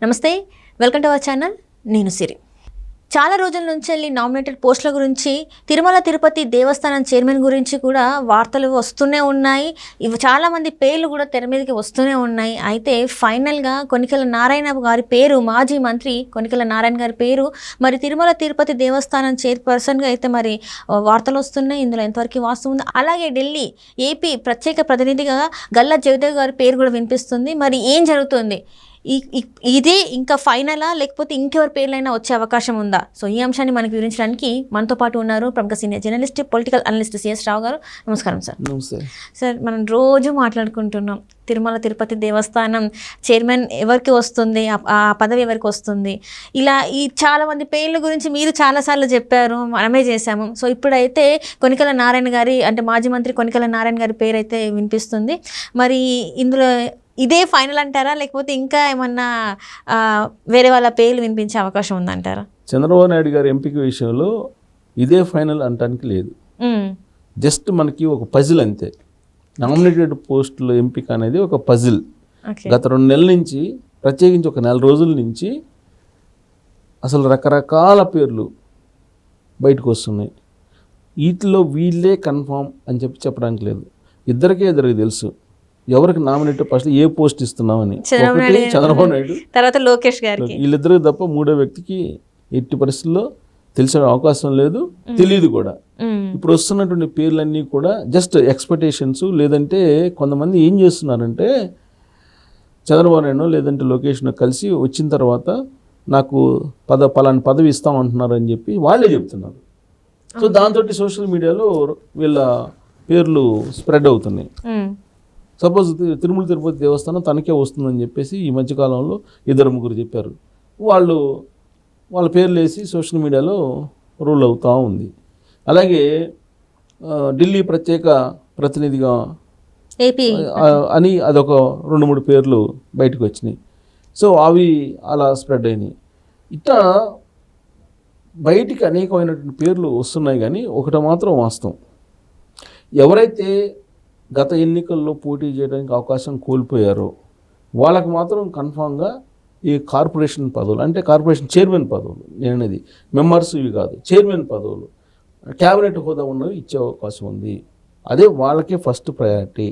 నమస్తే, welcome to our channel. నేను సిరి. చాలా రోజుల నుంచి వెళ్ళి నామినేటెడ్ పోస్టుల గురించి, తిరుమల తిరుపతి దేవస్థానం చైర్మన్ గురించి కూడా వార్తలు వస్తూనే ఉన్నాయి. ఇవి చాలామంది పేర్లు కూడా తెర మీదకి వస్తూనే ఉన్నాయి. అయితే ఫైనల్గా కొనికెల నారాయణ గారి పేరు, మాజీ మంత్రి కొనికెల నారాయణ గారి పేరు మరి తిరుమల తిరుపతి దేవస్థానం చైర్పర్సన్గా అయితే మరి వార్తలు వస్తున్నాయి. ఇందులో ఎంతవరకు వాస్తవం ఉంది? అలాగే ఢిల్లీ ఏపీ ప్రత్యేక ప్రతినిధిగా గల్లా జయదేవ్ గారి పేరు కూడా వినిపిస్తుంది. మరి ఏం జరుగుతుంది? ఇదే ఇంకా ఫైనలా, లేకపోతే ఇంకెవరి పేర్లైనా వచ్చే అవకాశం ఉందా? సో ఈ అంశాన్ని మనకు వివరించడానికి మనతో పాటు ఉన్నారు ప్రముఖ senior journalist, political analyst CS Rao garu. నమస్కారం సార్. నమస్తే సార్. మనం రోజు మాట్లాడుకుంటున్నాం తిరుమల తిరుపతి దేవస్థానం చైర్మన్ ఎవరికి వస్తుంది, ఆ పదవి ఎవరికి వస్తుంది, ఇలా ఈ చాలామంది పేర్ల గురించి మీరు చాలాసార్లు చెప్పారు, మనమే చేశాము. సో ఇప్పుడైతే కొనికెల నారాయణ గారి, అంటే మాజీ మంత్రి కొనికెల నారాయణ గారి పేరు అయితే వినిపిస్తుంది. మరి ఇందులో ఇదే ఫైనల్ అంటారా, లేకపోతే ఇంకా ఏమన్నా వేరే వాళ్ళ పేర్లు వినిపించే అవకాశం ఉందంటారా? చంద్రబాబు నాయుడు గారి ఎంపిక విషయంలో ఇదే ఫైనల్ అంటానికి లేదు. జస్ట్ మనకి ఒక పజిల్ అంతే. నామినేటెడ్ పోస్టుల ఎంపిక అనేది ఒక పజిల్. గత 2 నెలల నుంచి, ప్రత్యేకించి ఒక 4 రోజుల నుంచి అసలు రకరకాల పేర్లు బయటకు వస్తున్నాయి. వీటిలో వీళ్ళే కన్ఫామ్ అని చెప్పడానికి లేదు. ఇద్దరికీ తెలుసు ఎవరికి నామినేట్ ఫస్ట్ ఏ పోస్ట్ ఇస్తున్నామని. ఒకటి చంద్రబాబు నాయుడు, తర్వాత లోకేష్ గారికి. వీళ్ళిద్దరికి తప్ప మూడో వ్యక్తికి ఎట్టి పరిస్థితుల్లో తెలిసే అవకాశం లేదు, తెలియదు కూడా. ఇప్పుడు వస్తున్నటువంటి పేర్లన్నీ కూడా జస్ట్ ఎక్స్పెక్టేషన్స్. లేదంటే కొంతమంది ఏం చేస్తున్నారంటే చంద్రబాబు నాయుడు లేదంటే లోకేష్ను కలిసి వచ్చిన తర్వాత నాకు పలాని పదవి ఇస్తామంటున్నారు అని చెప్పి వాళ్ళే చెప్తున్నారు. సో దాంతో సోషల్ మీడియాలో వీళ్ళ పేర్లు స్ప్రెడ్ అవుతున్నాయి. సపోజ్ తిరుమల తిరుపతి దేవస్థానం తనకే వస్తుందని చెప్పేసి ఈ మధ్యకాలంలో 2-3 చెప్పారు. వాళ్ళ పేర్లు వేసి సోషల్ మీడియాలో రూల్ అవుతూ ఉంది. అలాగే ఢిల్లీ ప్రత్యేక ప్రతినిధిగా ఏపీ అని అదొక 2-3 పేర్లు బయటకు వచ్చినాయి. సో అవి అలా స్ప్రెడ్ అయినాయి. ఇట్లా బయటికి అనేకమైనటువంటి పేర్లు వస్తున్నాయి. కానీ ఒకటి మాత్రం వాస్తవం, ఎవరైతే గత ఎన్నికల్లో పోటీ చేయడానికి అవకాశం కోల్పోయారో వాళ్ళకు మాత్రం కన్ఫామ్గా ఈ కార్పొరేషన్ పదవులు, అంటే కార్పొరేషన్ చైర్మన్ పదవులు, నేనది మెంబర్స్ ఇవి కాదు, చైర్మన్ పదవులు, క్యాబినెట్ హోదా ఉన్నవి ఇచ్చే అవకాశం ఉంది. అదే వాళ్ళకే ఫస్ట్ ప్రయారిటీ.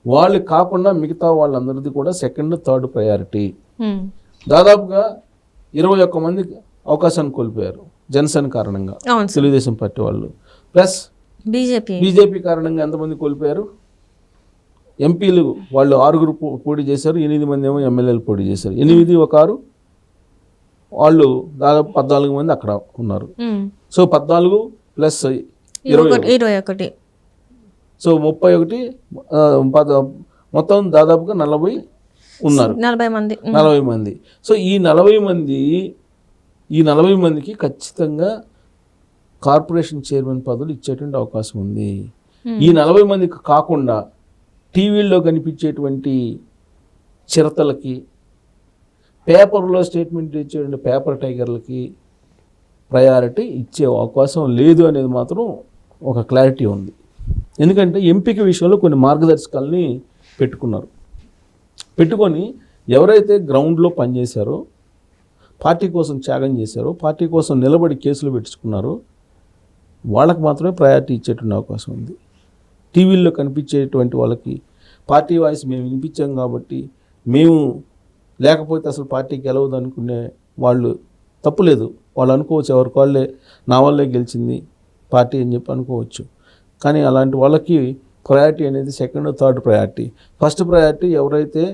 వాళ్ళు కాకుండా మిగతా వాళ్ళందరిది కూడా సెకండ్, థర్డ్ ప్రయారిటీ. దాదాపుగా 21 మంది అవకాశాన్ని కోల్పోయారు జనసేన కారణంగా, తెలుగుదేశం పార్టీ వాళ్ళు. ప్లస్ బీజేపీ కారణంగా ఎంతమంది కోల్పోయారు? ఎంపీలు వాళ్ళు 6 పోటీ చేశారు, 8 మంది ఏమో ఎమ్మెల్యేలు పోటీ చేశారు. 8 ఒక 6 వాళ్ళు దాదాపు 14 మంది అక్కడ ఉన్నారు. సో 14 ప్లస్ 21, సో 31, మొత్తం దాదాపుగా 40 ఉన్నారు, 40 మంది. సో ఈ 40 మందికి ఖచ్చితంగా కార్పొరేషన్ చైర్మన్ పదవులు ఇచ్చేటువంటి అవకాశం ఉంది. ఈ 40 మందికి కాకుండా టీవీల్లో కనిపించేటువంటి చిరతలకి, పేపర్లో స్టేట్మెంట్ ఇచ్చేటువంటి పేపర్ టైగర్లకి ప్రయారిటీ ఇచ్చే అవకాశం లేదు అనేది మాత్రం ఒక క్లారిటీ ఉంది. ఎందుకంటే ఎంపిక విషయంలో కొన్ని మార్గదర్శకాలని పెట్టుకొని ఎవరైతే గ్రౌండ్లో పనిచేశారో, పార్టీ కోసం త్యాగం చేశారో, పార్టీ కోసం నిలబడి కేసులు పెట్టించుకున్నారో వాళ్ళకి మాత్రమే ప్రయారిటీ ఇచ్చేటువంటి అవకాశం ఉంది. టీవీల్లో కనిపించేటువంటి వాళ్ళకి పార్టీ వాయిస్ మేము వినిపించాం కాబట్టి, మేము లేకపోతే అసలు పార్టీ గెలవదు అనుకునే వాళ్ళు తప్పులేదు. వాళ్ళు అనుకోవచ్చు, ఎవరికి వాళ్ళే నా వల్లే గెలిచింది పార్టీ అని చెప్పి అనుకోవచ్చు. కానీ అలాంటి వాళ్ళకి ప్రయారిటీ అనేది second, third priority. First priority ఎవరైతే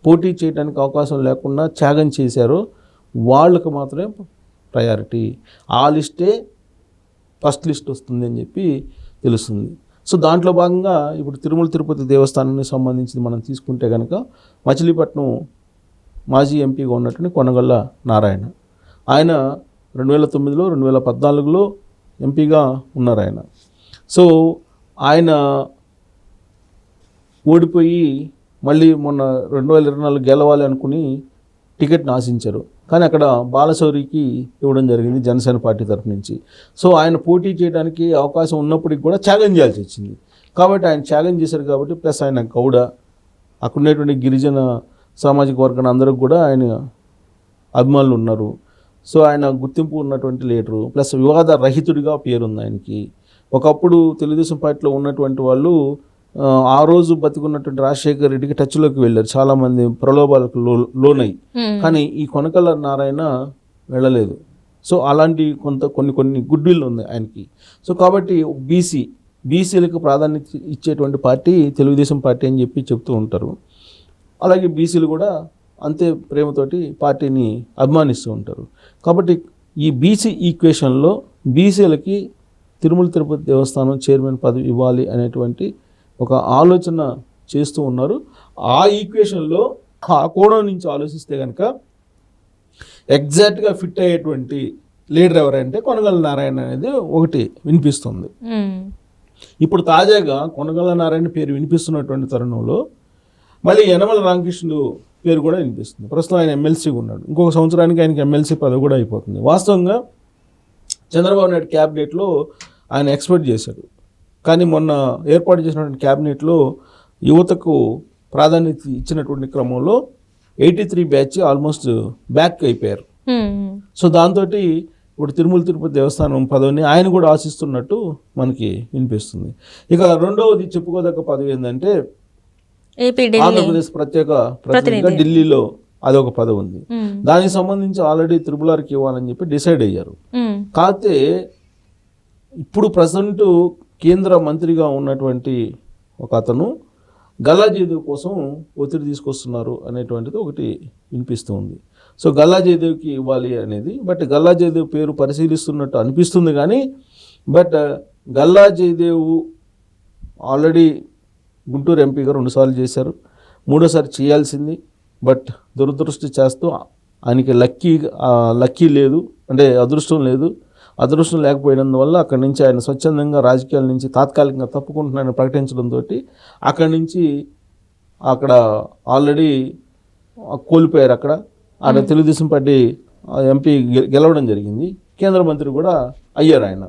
పోటీ చేయడానికి అవకాశం లేకుండా త్యాగం చేశారో వాళ్ళకు మాత్రమే ప్రయారిటీ. ఆ లిస్టే ఫస్ట్ లిస్ట్ వస్తుంది అని చెప్పి తెలుస్తుంది. సో దాంట్లో భాగంగా ఇప్పుడు తిరుమల తిరుపతి దేవస్థానానికి సంబంధించి మనం తీసుకుంటే కనుక మచిలీపట్నం మాజీ ఎంపీగా ఉన్నటువంటి కొనగళ్ళ నారాయణ, ఆయన 2009లో 2014లో ఎంపీగా ఉన్నారు ఆయన. సో ఆయన ఓడిపోయి మళ్ళీ మొన్న 2024 గెలవాలి అనుకుని టికెట్ని ఆశించారు. కానీ అక్కడ బాలశౌరికి ఇవ్వడం జరిగింది జనసేన పార్టీ తరఫు నుంచి. సో ఆయన పోటీ చేయడానికి అవకాశం ఉన్నప్పటికి కూడా త్యాగం చేయాల్సి వచ్చింది. కాబట్టి ఆయన త్యాగం చేశారు కాబట్టి, ప్లస్ ఆయన గౌడ, అక్కడ ఉన్నటువంటి గిరిజన సామాజిక వర్గాన్ని అందరికి కూడా ఆయన అభిమానులు ఉన్నారు. సో ఆయన గుర్తింపు ఉన్నటువంటి లీడరు, ప్లస్ వివాద రహితుడిగా పేరుంది ఆయనకి. ఒకప్పుడు తెలుగుదేశం పార్టీలో ఉన్నటువంటి వాళ్ళు ఆ రోజు బతికున్నటువంటి రాజశేఖర్ రెడ్డికి టచ్లోకి వెళ్ళారు, చాలామంది ప్రలోభాలకు లోనయ్యి. కానీ ఈ కొనకళ్ళ నారాయణ వెళ్ళలేదు. సో అలాంటి కొన్ని గుడ్ విల్ ఉంది ఆయనకి. సో కాబట్టి బీసీలకు ప్రాధాన్యత ఇచ్చేటువంటి పార్టీ తెలుగుదేశం పార్టీ అని చెప్పి చెప్తూ ఉంటారు. అలాగే బీసీలు కూడా అంతే ప్రేమతోటి పార్టీని అభిమానిస్తూ ఉంటారు. కాబట్టి ఈ బీసీ ఈక్వేషన్లో బీసీలకి తిరుమల తిరుపతి దేవస్థానం చైర్మన్ పదవి ఇవ్వాలి అనేటువంటి ఒక ఆలోచన చేస్తూ ఉన్నారు. ఆ ఈక్వేషన్లో ఆ కోణం నుంచి ఆలోచిస్తే కనుక ఎగ్జాక్ట్గా ఫిట్ అయ్యేటువంటి లీడర్ ఎవరంటే కొనగళ్ళ నారాయణ అనేది ఒకటి వినిపిస్తుంది. ఇప్పుడు తాజాగా కొనగళ్ళ నారాయణ పేరు వినిపిస్తున్నటువంటి తరుణంలో మళ్ళీ యనమల రామకృష్ణుడు పేరు కూడా వినిపిస్తుంది. ప్రస్తుతం ఆయన ఎమ్మెల్సీగా ఉన్నాడు. ఇంకొక సంవత్సరానికి ఆయనకి ఎమ్మెల్సీ పదవి కూడా అయిపోతుంది. వాస్తవంగా చంద్రబాబు నాయుడు క్యాబినెట్లో ఆయన ఎక్స్పెక్ట్ చేశాడు. కానీ మొన్న ఏర్పాటు చేసినటువంటి క్యాబినెట్లో యువతకు ప్రాధాన్యత ఇచ్చినటువంటి క్రమంలో 83 బ్యాచ్ ఆల్మోస్ట్ బ్యాక్ అయిపోయారు. సో దాంతో ఇప్పుడు తిరుమల తిరుపతి దేవస్థానం పదవిని ఆయన కూడా ఆశిస్తున్నట్టు మనకి వినిపిస్తుంది. ఇక రెండవది చెప్పుకోదగ్గ పదవి ఏంటంటే ఆంధ్రప్రదేశ్ ప్రత్యేక ప్రతినిధిగా ఢిల్లీలో అదొక పదవి ఉంది. దానికి సంబంధించి ఆల్రెడీ త్రిపులార్కి ఇవ్వాలని చెప్పి డిసైడ్ అయ్యారు. కాకపోతే ఇప్పుడు ప్రజెంట్ కేంద్ర మంత్రిగా ఉన్నటువంటి ఒక అతను గల్లా జయదేవ్ కోసం ఒత్తిడి తీసుకొస్తున్నారు అనేటువంటిది ఒకటి వినిపిస్తుంది. సో గల్లా జయదేవ్కి ఇవ్వాలి అనేది, బట్ గల్లా జయదేవ్ పేరు పరిశీలిస్తున్నట్టు అనిపిస్తుంది. కానీ బట్ గల్లా జయదేవ్ ఆల్రెడీ గుంటూరు ఎంపీగా 2 సార్లు చేశారు, 3వ సారి చేయాల్సింది. బట్ దురదృష్టి చేస్తూ ఆయనకి లక్కీ లేదు, అంటే అదృష్టం లేదు. అదృష్టం లేకపోయినందువల్ల అక్కడి నుంచి ఆయన స్వచ్ఛందంగా రాజకీయాల నుంచి తాత్కాలికంగా తప్పుకుంటున్నారని ప్రకటించడంతో అక్కడి నుంచి అక్కడ ఆల్రెడీ కోల్పోయారు. అక్కడ తెలుగుదేశం పార్టీ ఎంపీ గెలవడం జరిగింది. కేంద్ర మంత్రి కూడా అయ్యారు ఆయన,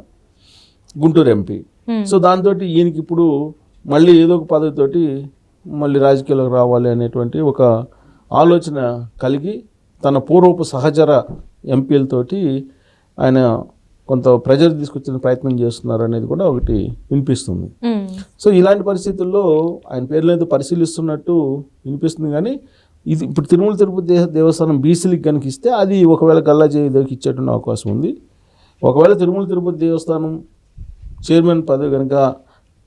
గుంటూరు ఎంపీ. సో దాంతో ఈయనకి ఇప్పుడు మళ్ళీ ఏదో ఒక పదవితోటి మళ్ళీ రాజకీయాలకు రావాలి అనేటువంటి ఒక ఆలోచన కలిగి తన పూర్వపు సహచర ఎంపీలతోటి ఆయన కొంత ప్రెజర్ తీసుకొచ్చిన ప్రయత్నం చేస్తున్నారు అనేది కూడా ఒకటి వినిపిస్తుంది. సో ఇలాంటి పరిస్థితుల్లో ఆయన పేర్లైతే పరిశీలిస్తున్నట్టు వినిపిస్తుంది. కానీ ఇది ఇప్పుడు తిరుమల తిరుపతి దేవస్థానం బీసీలకు కనుక ఇస్తే అది ఒకవేళ గల్లా జయదేవ్కి ఇచ్చేటువంటి అవకాశం ఉంది. ఒకవేళ తిరుమల తిరుపతి దేవస్థానం చైర్మన్ పదవి కనుక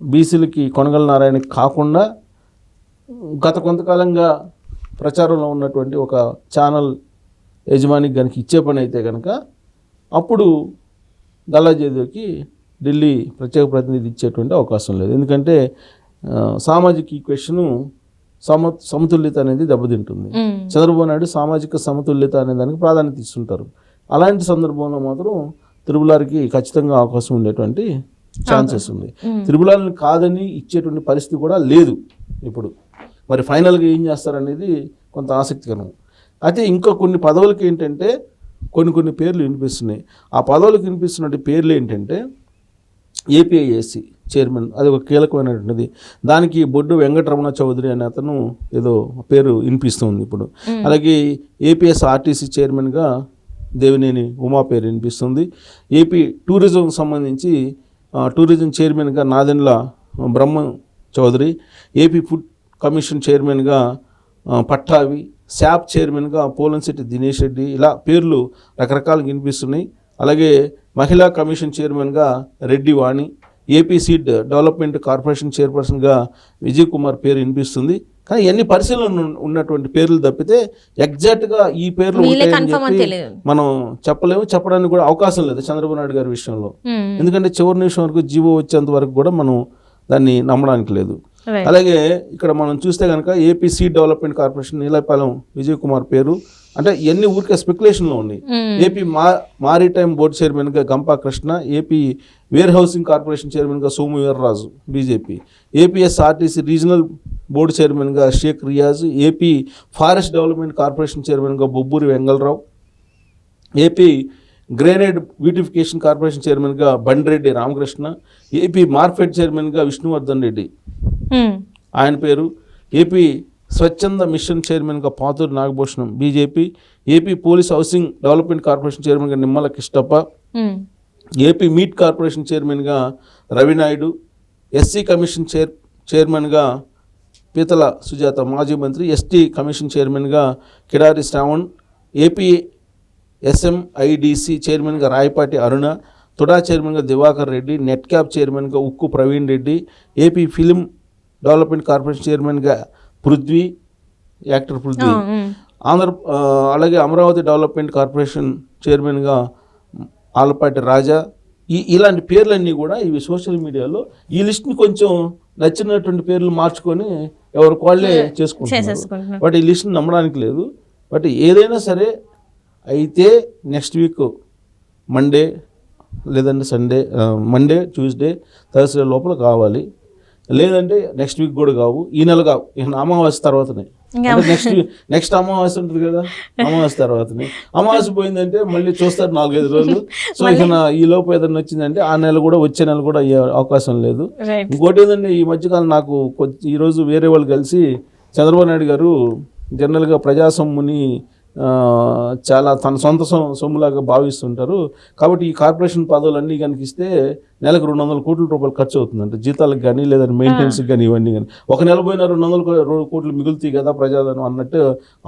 బీసీలకి కొనగళ్ళ నారాయణకి కాకుండా గత కొంతకాలంగా ప్రచారంలో ఉన్నటువంటి ఒక ఛానల్ యజమానికి కనుక ఇచ్చే పని అయితే కనుక అప్పుడు గల్లా జయదేవ్కి ఢిల్లీ ప్రత్యేక ప్రతినిధి ఇచ్చేటువంటి అవకాశం లేదు. ఎందుకంటే సామాజిక ఈక్వేషను సమతుల్యత అనేది దెబ్బతింటుంది. చంద్రబాబు నాయుడు సామాజిక సమతుల్యత అనే దానికి ప్రాధాన్యత ఇస్తుంటారు. అలాంటి సందర్భంలో మాత్రం తిరుమలకి ఖచ్చితంగా అవకాశం ఉండేటువంటి ఛాన్సెస్ ఉంది. తిరుమలని కాదని ఇచ్చేటువంటి పరిస్థితి కూడా లేదు ఇప్పుడు. మరి ఫైనల్గా ఏం చేస్తారనేది కొంత ఆసక్తికరం. అయితే ఇంకా కొన్ని పదవులకి ఏంటంటే కొన్ని పేర్లు వినిపిస్తున్నాయి. ఆ పదవులకు వినిపిస్తున్న పేర్లు ఏంటంటే ఏపీఐఏసీ చైర్మన్, అది ఒక కీలకమైనటువంటిది. దానికి బొడ్డు వెంకటరమణ చౌదరి అనే అతను ఏదో పేరు వినిపిస్తుంది ఇప్పుడు. అలాగే ఏపీఎస్ఆర్టీసీ చైర్మన్గా దేవినేని ఉమా పేరు వినిపిస్తుంది. ఏపీ టూరిజం సంబంధించి టూరిజం చైర్మన్గా నాదెండ్ల బ్రహ్మ చౌదరి, ఏపీ ఫుడ్ కమిషన్ చైర్మన్గా పట్టావి, శాప్ చైర్మన్గా పోలంశెట్టి దినేష్ రెడ్డి, ఇలా పేర్లు రకరకాలుగా వినిపిస్తున్నాయి. అలాగే మహిళా కమిషన్ చైర్మన్గా Reddy Vani, AP seed development corporation చైర్పర్సన్గా విజయ్ కుమార్ పేరు వినిపిస్తుంది. కానీ ఎన్ని పరిశీలన ఉన్నటువంటి పేర్లు తప్పితే ఎగ్జాక్ట్గా ఈ పేర్లు ఉంటాయని చెప్పి మనం చెప్పడానికి కూడా అవకాశం లేదు చంద్రబాబు నాయుడు గారి విషయంలో. ఎందుకంటే చివరి నిమిషం వరకు జీవో వచ్చేంత వరకు కూడా మనం దాన్ని నమ్మడానికి లేదు. అలాగే ఇక్కడ మనం చూస్తే కనుక AP seed development corporation Neelapalem Vijay Kumar పేరు, అంటే ఎన్ని ఊరికే స్పెక్యులేషన్లో ఉన్నాయి. ఏపీ మారిటైమ్ బోర్డు చైర్మన్గా Gampa Krishna, AP warehousing corporation చైర్మన్గా Somu Veerraju BJP, APSRTC regional board చైర్మన్గా Sheikh Riyaz, AP forest development corporation చైర్మన్గా Bobburi Vengalarao, AP granite beautification corporation చైర్మన్గా బండిరెడ్డి రామకృష్ణ, ఏపీ మార్కెట్ చైర్మన్గా విష్ణువర్ధన్ రెడ్డి ఆయన పేరు, ఏపీ స్వచ్ఛంద మిషన్ చైర్మన్గా Pathuru Nagabhushanam BJP, AP police housing development corporation చైర్మన్గా Nimmala Kishtappa, AP meat corporation చైర్మన్గా రవినాయుడు, ఎస్సీ కమిషన్ చైర్మన్గా పీతల సుజాత మాజీ మంత్రి, ఎస్టీ కమిషన్ చైర్మన్గా కిడారి శ్రావణ్, ఏపీ ఎస్ఎంఐడిసి చైర్మన్గా రాయపాటి అరుణ, తుడా చైర్మన్గా దివాకర్ రెడ్డి, నెట్ క్యాప్ చైర్మన్గా ఉక్కు Praveen Reddy, AP film development corporation చైర్మన్గా పృథ్వీ, యాక్టర్ పృథ్వీ, అలాగే అమరావతి డెవలప్మెంట్ కార్పొరేషన్ చైర్మన్గా ఆలపాటి రాజా, ఇలాంటి పేర్లన్నీ కూడా ఇవి సోషల్ మీడియాలో ఈ లిస్ట్ని కొంచెం నచ్చినటువంటి పేర్లు మార్చుకొని ఎవరికి వాళ్ళే చేసుకుంటున్నారు. బట్ ఈ లిస్ట్ని నమ్మడానికి లేదు. బట్ ఏదైనా సరే అయితే నెక్స్ట్ వీక్ మండే లేదంటే సండే, మండే, ట్యూస్డే, థర్స్డే లోపల కావాలి. లేదంటే నెక్స్ట్ వీక్ కూడా కావు, ఈ నెల కావు, ఇక అమావాస్య తర్వాతనే. నెక్స్ట్ అమావాస్య ఉంటుంది కదా, అమావాస్య తర్వాతనే. అమావాస్య పోయిందంటే మళ్ళీ చూస్తారు 4-5 రోజులు. సో ఇక ఈ లోపు ఏదైనా వచ్చిందంటే ఆ నెల కూడా, వచ్చే నెల కూడా అయ్యే అవకాశం లేదు. ఇంకోటి ఏంటంటే ఈ మధ్యకాలం నాకు ఈరోజు వేరే వాళ్ళు కలిసి చంద్రబాబు నాయుడు గారు జనరల్గా ప్రజాసొమ్ముని చాలా తన సొంత సొమ్ములాగా భావిస్తుంటారు. కాబట్టి ఈ కార్పొరేషన్ పదవులన్నీ కనుక ఇస్తే నెలకు 200 కోట్ల రూపాయలు ఖర్చు అవుతుందంట, జీతాలకు కానీ లేదంటే మెయింటెనెన్స్కి కానీ, ఇవన్నీ కానీ. ఒక నెల పోయినా 200 కోట్లు మిగులుతాయి కదా ప్రజాధనం అన్నట్టు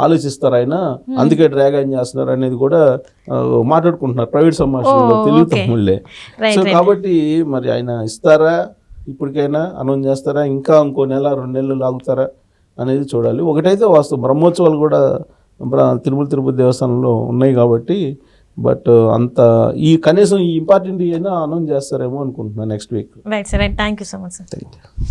ఆలోచిస్తారు ఆయన. అందుకే డ్రాగ్ ఆన్ చేస్తున్నారు అనేది కూడా మాట్లాడుకుంటున్నారు ప్రైవేట్ సంభాషణలో, తెలుగు తమ్ముళ్ళే. సో కాబట్టి మరి ఆయన ఇస్తారా, ఇప్పటికైనా అనౌన్స్ చేస్తారా, ఇంకా ఇంకో నెల 2 నెలలు లాగుతారా అనేది చూడాలి. ఒకటైతే వాస్తవం, బ్రహ్మోత్సవాలు కూడా తిరుపతి దేవస్థానంలో ఉన్నాయి కాబట్టి. బట్ అంత ఈ కనీసం ఈ ఇంపార్టెంట్ అయినా అనౌన్స్ చేస్తారేమో అనుకుంటున్నాను next week. Right sir, thank you so much sir. Thank you.